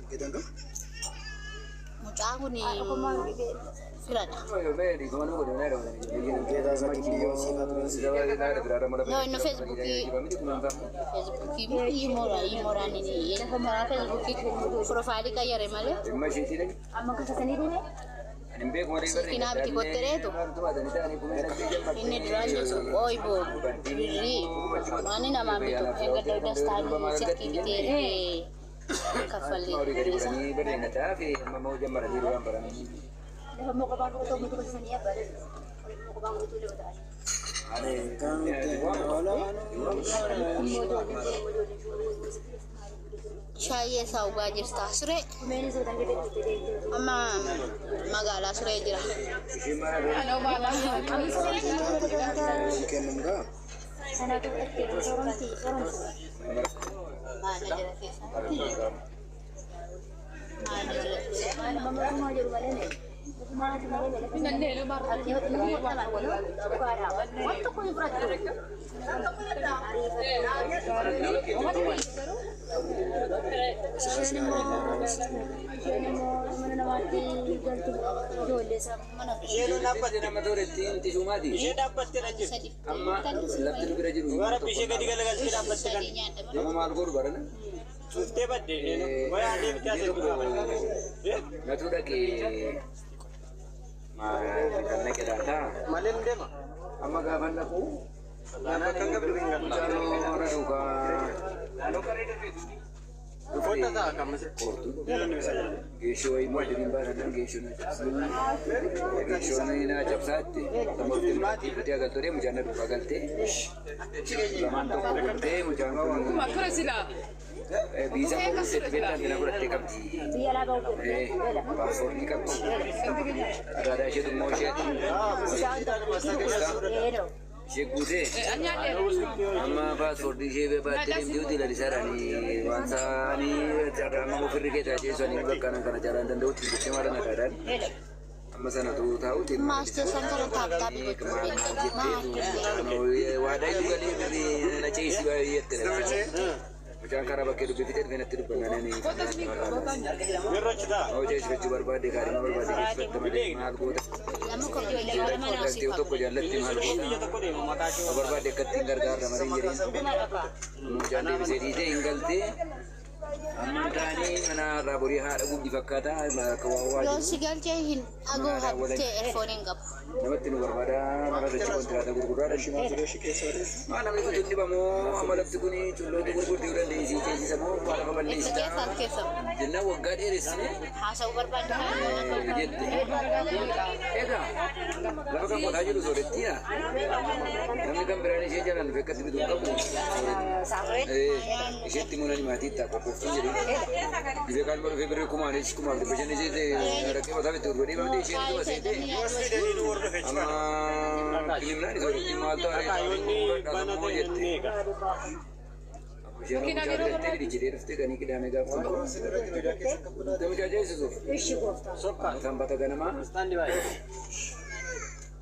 Kita kan? Mucaan ko ni Firad. Kita sa video sifat No, no Facebook imora nini. Ina ko mara Facebook profile ka yare male. Amma ka sa ni dine. Kinabti kottereetu inni duraan oi bo birrii mani namaan bitu eega dawdastaanii silkii bitee kaffallee Shayee saugaa jirta siree amma magaalaa siree jira. Isheen dhaabbate nama toorratti inti shumaati. Isheen dhaabbatte na jiru. Amma lafti nu bira jiru. Gara ishee gadi galagaltee dhaabbatte kan. Nama maal godhu barana? Tuftee badde. Wayaa deemtee as jiru. Natu dhaqee kan naqeedha. Maleen deema. Amma gaafa naqu. Nama kan gabriin galu. Jaaloo raduuka. Ufata taa kamase kortu. Geesho wayi moodin baana geesho na jabsani. Geesho na jabsaatti. Tamooti maati fiti agaltore mujana duka galte. Zaman to kote mujana. Kuma krasila. Bisa ko certificate na buratte kapti. Passport ni kapti. Ada shedu moshet. Shekude. Amma passport di shebe batte ni diuti la disarani wansani jarama ko firike ta jeso ni bakana kana jaran dan dauti ke mara na kadan. Amma sana tu tahu ti Master Sankara tap bi betul. Wadai juga ni na chesi ba yette. Macam cara pakai duit itu dengan tiru penganan ini. Oh jadi sebiji berbadi kari berbadi seperti mahal kuda. Nanti untuk kerja letih mahal kuda. Berbadi ketinggar gara mari jadi. Jadi bisa di tinggal ti. Amantani mana raburi har abu di fakata kawawa. Yo sigal jahin ago hatte phone ngap. Nama tinu berbada mana ada kontra ada guru ada sih mana itu tuh bamo amalat tuh ni culo tuh guru di udah di sini semua para pemain di sini. Jenna wagad eris ni. Hasa berbada. Ega. Lalu kan mau aja tu sore tia. Kami kan berani sih jalan dekat itu kamu. Isi timunan mati tak apa jadi. Jadi kan baru Februari kemarin di bagian ini sih ada kau tahu itu beri bang di sini tu masih itu. Ama film na itu cuma tu ada dalam mojet. Aku sih nak cari di jadi rute kan ini kena mega phone. Temu jaja itu. Sampai tak nama.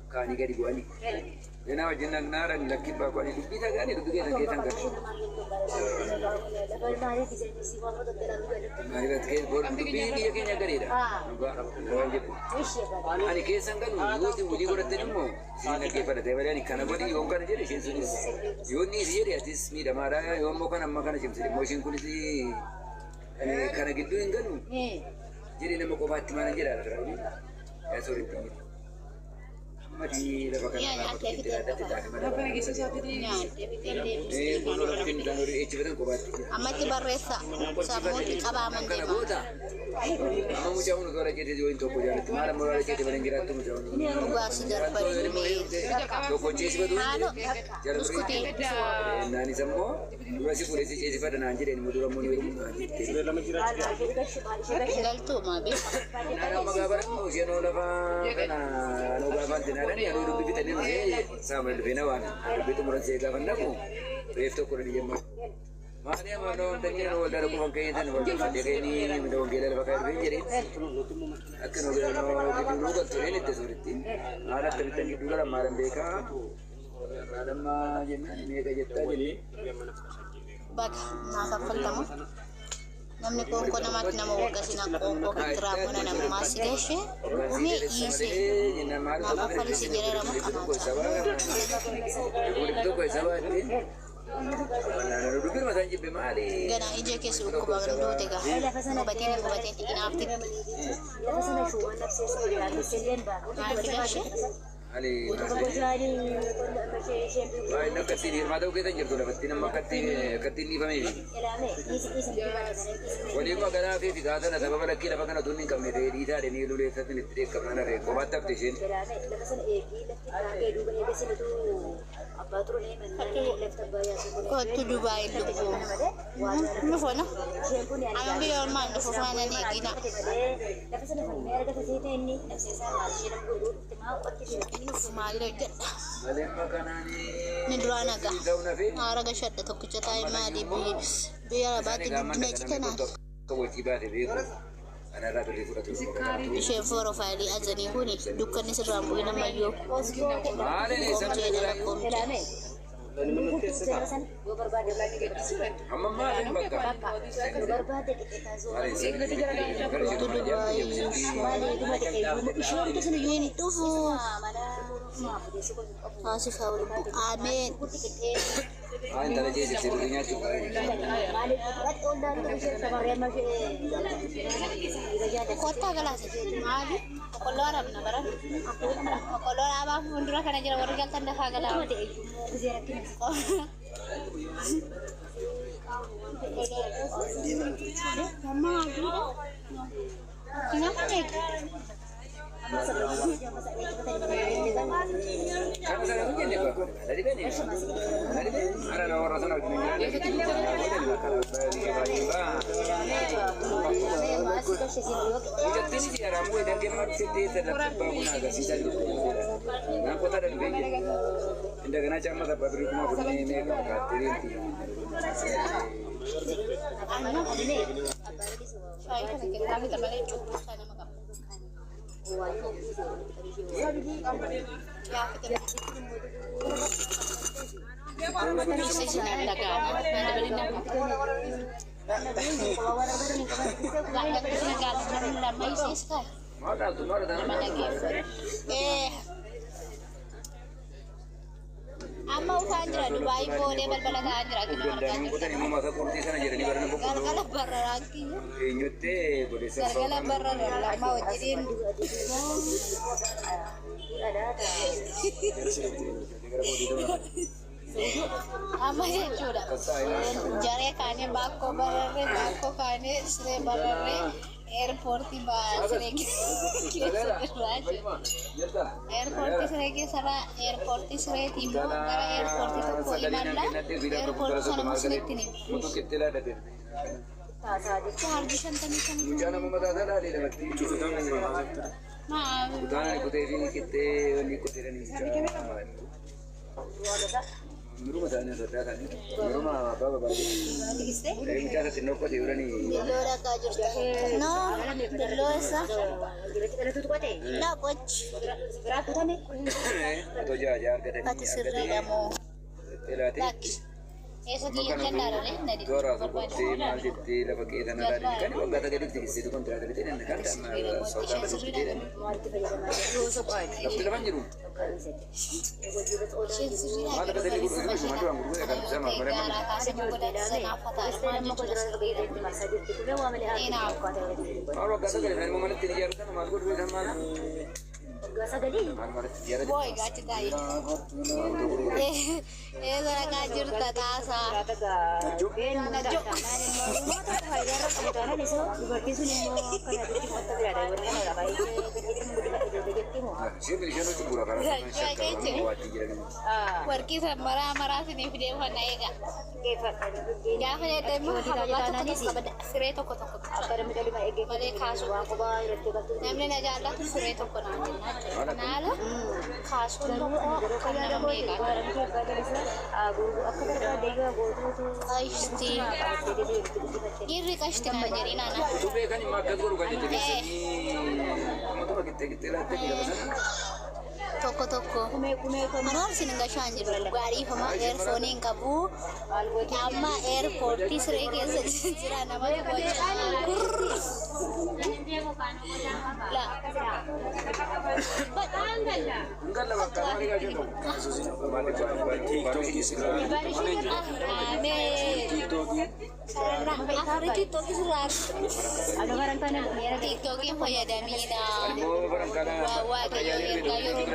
Kani kari buani. Ena wajinan naran lakit bapak ini bisa kan itu kita tangkap. Hari itu bor bini dia kena kari dah. Ani kesan kan itu mudi berat ni mo. Sini ke pada dewan ni kana bodi om kan jadi sini sini. Yoni sih dia atis mi dah marah om bukan amma kan sini. Motion kulit si kana gitu enggak. Jadi nama kau bati mana jadi ada. Ya sorry tinggi. Madi lepas kan kita ada tidak ada. Apa lagi sesuatu di? Belum mungkin dan dari ecibetan kobat. Amat tibaresa. Samu kaba mandi. Kamu jauh negara jadi join toko jalan. Malam mulai jadi berenggirat tu jauh. Gua sudah pergi. Toko cesi betul. Jalan Skuti. Nani semua. Masih boleh cesi pada nanti dan mudah muni rumah. Tinggal tu mabe. Nana magabar mau sih nol apa? Karena nol apa ada ni ada lebih kita ni sama lebih nawan. Lebih tu merasa gaban namu. Resto kurang dia mah. Mana mana tanya nol ada aku pakai itu nol dia ni nol dia ada pakai lebih jadi. Akan nol kita dulu kan tu ni tu surutin. Ada tentang dulu lah malam mereka. Ada mah jadi mereka jeta jadi. Bad nakakal tamu. Namni konko namatti nama waggasina konko kitiraa bona nama maasii gashe mee dhiise nama falisi jedhama gana ija keessa dhukkuba gandoota egaa hubateen dhiqinaafti maal gashe nakati hirmaata ugeetan jirtu lafatti nama akkatti dhiifamee walii magaalaa fi fikaatana sababa lakkii lafa kana tunni hin qabne ta'ee dhiitaa dhanii luleessatin itti dheekkamnaan haree qobaatti hafte isheen kottu Dubaay lubbuu nufona amma biyyoon maal nufu faana neegina nufu maallee hojjedha ni duraan agaa haara gashadha tokkicha taa'ee maalii biyya labaatti guddina citanaan isheen profaayilii ajanii kuni dukkanni sirraan bu'ii namayyoo jedha lakkoomte Amin. Kota kelas mali kolor apa nabaran kolor apa mundur karena jalan warga tanda kagala mama kenapa nih Amma ufaan jira Dubaay boolee balbala ta'an jira akka nama gargala barra raakti gargala barra lama wajjin amma jechuudha jaree kaanee bakkoo bararree bakkoo kaanee siree bararree airporti siree keessa airporti siree keessarraa airporti siree immoo gara airporti tokko imalla airporti sana immoo sireetti ni chaarji 55 Rumah sana sudah kan, rumah apa bapak? Ini kita senok kok diurani. Delora kajur. No, delora sah. No coach. Berapa tadi? Atau jajar kita ni. Pati sirri kamu. Lagi. Esok ini kendaraan ni, nadi. Dua bukti masjid di lepas kita nada ni. Kan orang kata jadi di situ kontrak dari ini kan sama saudara seperti ini. Tapi lepas jerum. Mana kata dia guru ini cuma doang guru kan sama mereka. Kalau kata dia hari mana tiga jam kan malu guru sama mana? Boy gaci tayi. Zara kajur tatasa. Warki marah sini video naik. Jangan ada temu sire toko. Pada kasu. Namanya naja Allah tu sire toko Nala kasu toko karena mereka. Aisti. Iri kasti jadi nana. Tuh kan makan guru kan jadi sini. Kamu tuh kita lihat di dalam sana. tokko. Anaan isin gashaan jiru gaarii fama eerfooniin qabu. Amma eerpoortii siree keessa jira nama TikTokin fayyadamina. Waa kayo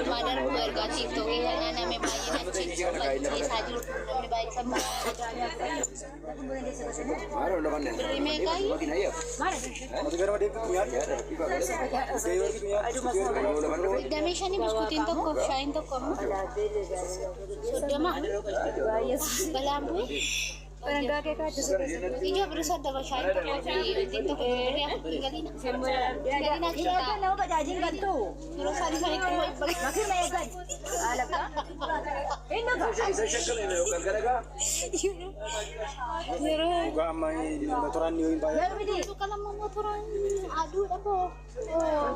madar erga TikTokin kana name baay'ee nachi facciisaa jiru namni baay'ee sammuu. Damee shanii biskuutiin tokko shaayiin tokko soddoma balaan bu'e. Ija berusaha dapat syait itu galina kita mau bajajin gantu terus hari itu makin megan alaka ini Juga amai motoran ni yung bayar. itu kalau mau motoran aduh apa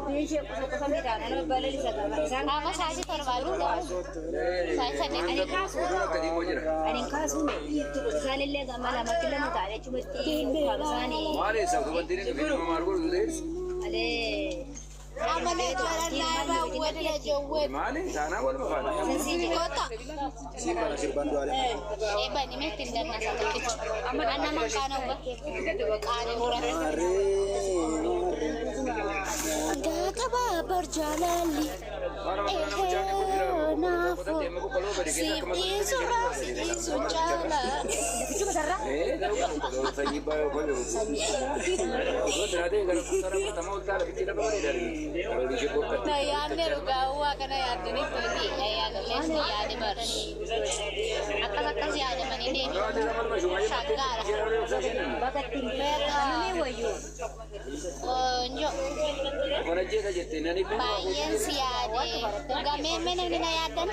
ini siapa pesan tidak ada balik di sana apa saja terbaru saya sendiri ada kasus itu sekali lagi malah makin lama tak ada cuma tiga sana Mari saya kebantirin ke film margul dulu. ale amane nara buat dia jauh Mari sana wal mafana. sini kota Simpan hasil bandu ada. Bani meh tindak nasa tukit anak makana ubah kane murah enggak kabar berjalan li nafo sip isu jala Saya bawa bawa. Kalau terada kalau cara pertama kita kita bawa dari kalau di Jepang. nah ya ane rugawa kana ya dini pagi ya les ya de bar akas ya de man ini shagar bagat timper ane wayu onjo Mana je saja tenan itu. bayen si ade enggak men ini ya dan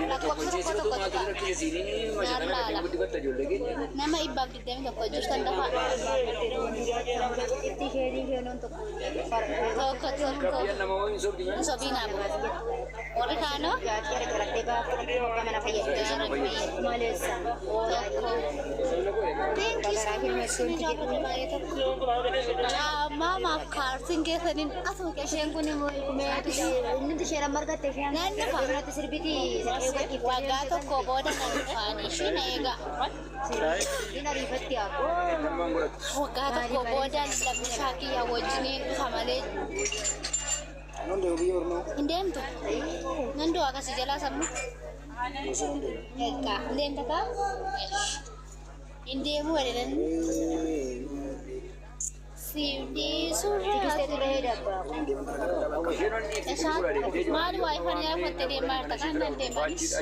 lakwa kota Ke sini macam mana tiba-tiba terjul lagi. nama ibab di dem ko jurusan dapat itu heri untuk toko Dia nama orang insur di mana? Sabina bu. Orang kano? Mama karting ke sanin asu ke shen kuni mo ini tu share marga te shen nan na fa tu sirbiti waga to ko boda nan fani shine ga ina ribatti ako waga to ko boda la shaki ya wajini kamale Non devo biar no. Indem tu. Nando agak sejalan sama. Eka, indem tak? Indem ada dan. Sini surat. Esa, malu wifi nya mesti dia marta kan dan dia manis.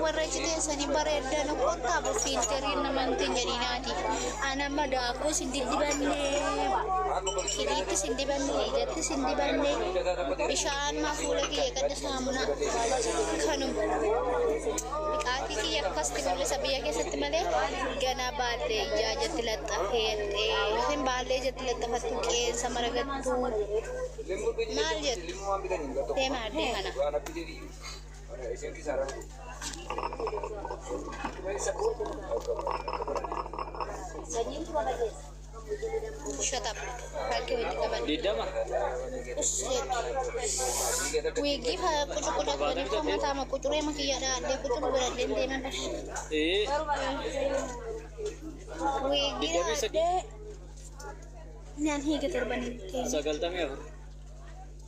Warra cite sani baredda no kota bu filterin namantin jadi nadi ana mada aku sindi dibanne kiri itu sindi banne jati sindi banne bishan mafu lagi kada samuna kanum kaki ki yakas timule sabiya ke satmale gana balle ijazat latta het hem balle jat latta fatu ke samaragattu mal jat tema de kana Shut up. Pakai widi kapan? Tidak mah. Wigi ha kucuk kuda kuda sama sama kucure maki ada dia kucuk kuda dende mana? Wigi ada. Nian hi keterbani. Sagal tami apa?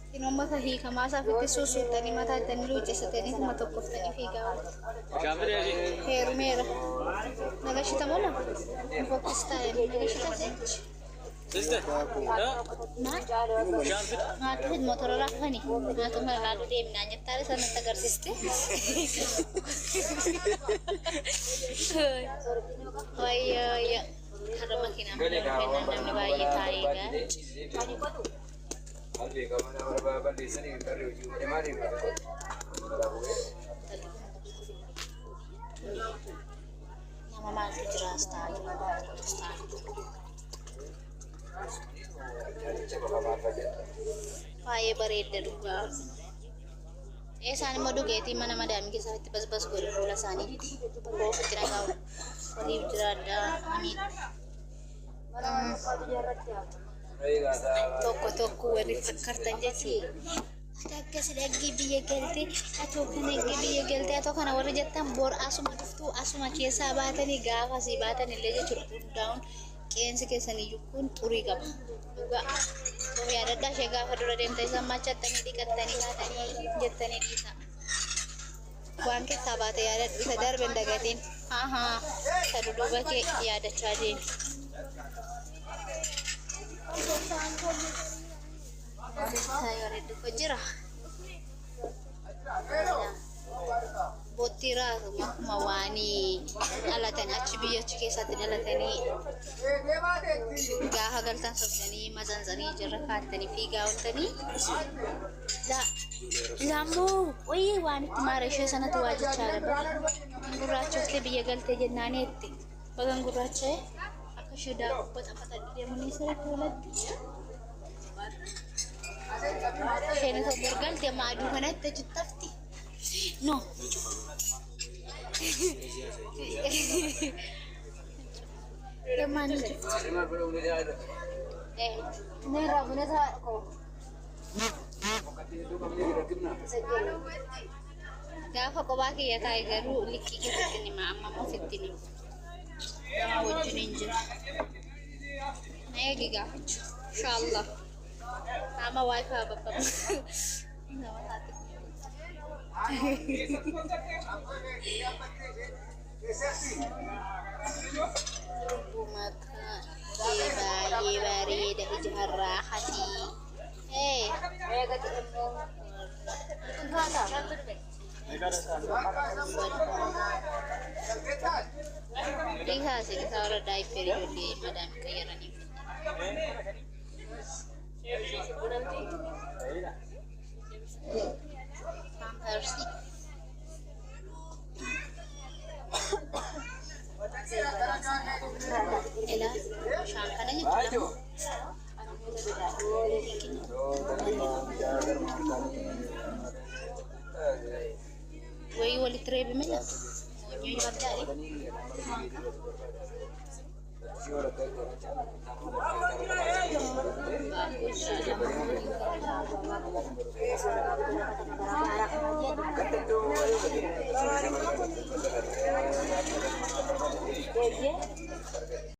Inomba sahi kamasa fiti susu tani mata tani lucu seteni kuma tokuf tani figa. Kamera ya sih. Hair mera. Nagashita mo na. Focus tayo. Nagashita sih. Sister. Ngatuhin motor orang kan nih. Ngatu lalu dia nanya tadi sana tegar sister. Oh iya. Karena makin namanya bayi tai kan. Albi kamu nak berapa di sini baru juga mari. Nama Mama jelas tahu. Pakai beredar juga. Sani mau dugeti mana madam kisah itu pas guru bola sani. Bawa pikiran kau. Beri berada amit. Toko wari fakkartan jechi. Takkas lagi biaya gelte atau kana warra jettan bor asuma duftu asuma keessa baatanii gaafa si baatan illee jechuudha hundaa'uun qeensi keessanii jukkuun xurii qaba. Dhugaa yaadadhaa ishee gaafa dura deemte isaan machattanii dhiqattanii haatanii jettanii dhiisa. Waan keessaa baate yaadadhu isa darbe hin dagatiin. Isa dudduuba kee yaadachaa deemi. Saya redu kojira. Botira mawani alatan achi biya cike satin alatani gaha galtan sabtani mazanzani jirra katani figa untani la lambo oyi wani timare she sanatu wajicha ba guracho ke biya galte jennani etti bagan guracho akashida bota pata demuni sere tolatti shene to borgal te maadu kanatti jittafti no Teman ini rabune sa ko gaafa kophaa kiyya taa'e garuu likkii keessatti nima amma ofitti nima nama wajjin hin jiru na eegi gaafachu inshaallah ama wifi babbaba nama taate Rumaka bareeda ijaan raaxati lihat sih kita orang diaper di madam kayaran ini Pampers Ela, shangkana aja Wei wali trebi mela. Nyoy wadari.